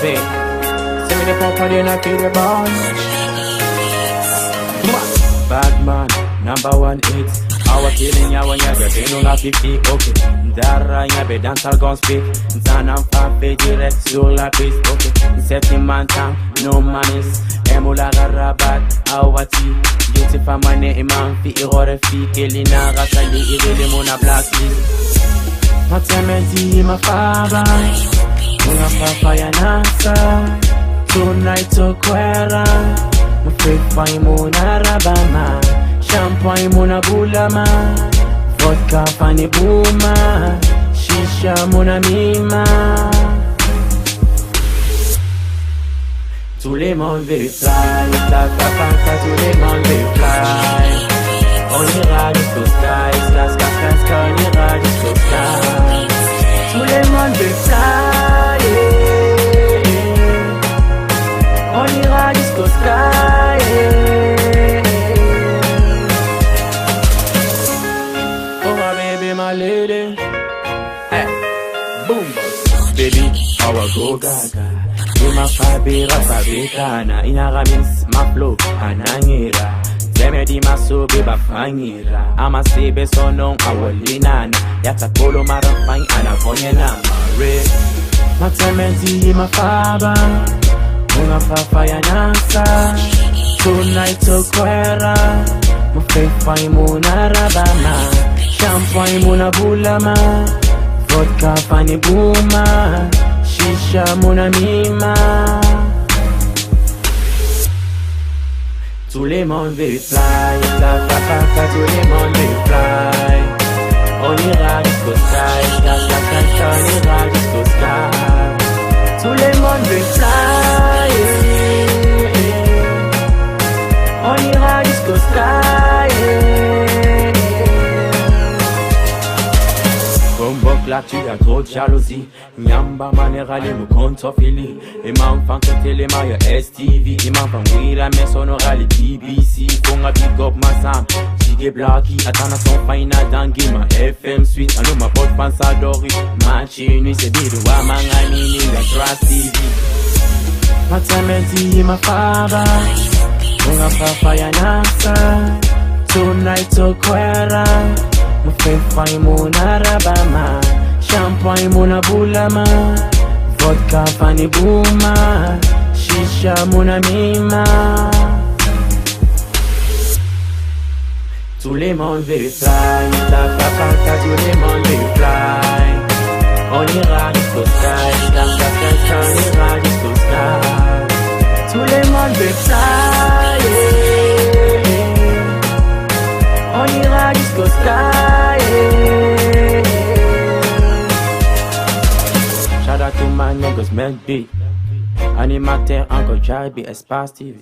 say, send me the pop and then I feel the bounce. Bad man, number 1 hit. Our killing ya when ya get in on 50, okay. Dara ya be dancehall gon' speak. Zanam fafe direct sur la piste, okay. 7 man time, no manis. Emula garabat, awati. Beauty fa mane imam fi irore fi. Kelina rasali irele mona blacklist. Matementi ma faba. Una papa ya nasa. Tonight to kwera. Mfefa imuna rabama. Champagne mona bulama. Vodka fani buma. Shisha mona mima. Tous les mondes veulent fly. La papa, tous les mondes veulent fly. On ira jusqu'au sky. On ira jusqu'au sky. Tous les mondes veulent fly. On ira jusqu'au sky. Oh my baby, my lady. Hey, boom, baby, our go gaga. Ima fabira fabrikana. Inaramis ma flow, anangira. Teme di maso beba fangira. Ama sebe sonon awolinana. Yata polo marafang anafonye na mare. Matementi ima faba. Una papa ya nasa. Tonight to kwera. Mufefa imuna rabama. Champagne muna bulama. Vodka fani buma. Shisha muna mima. Tous les mondes veulent fly. La papa, tous les mondes veulent fly. On ira jusqu'au sky. On ira jusqu'au sky. Tous les mondes veulent fly. On ira jusqu'au sky. Là tu as trop de jalousie. Nyamba manera les mots contre fili. Et m'enfant que les mailles STV. Et m'enfant oui la mais sonora les BBC. Fonga big up ma sam. Jige blocky. Attends à son final dangi ma FM suite. Anu ma pote pense à Dory. Ma chinu c'est bidu wa mangani ni la Trust TV. Matementi ma faba. Fonga papa ya nasa. Tonight to kwera. Mufefa imuna rabama. Champagne muna bulama. Vodka fani buma. Shisha muna mima. Tous les mondes veulent fly. La papa, tous les mondes veulent fly. On ira jusqu'au sky. On ira jusqu'au sky. Tous les mondes veulent fly. On ira jusqu'au sky. Shout out to my niggas, man, beat. Animateur, encore Jai, SPEAKTOut TV.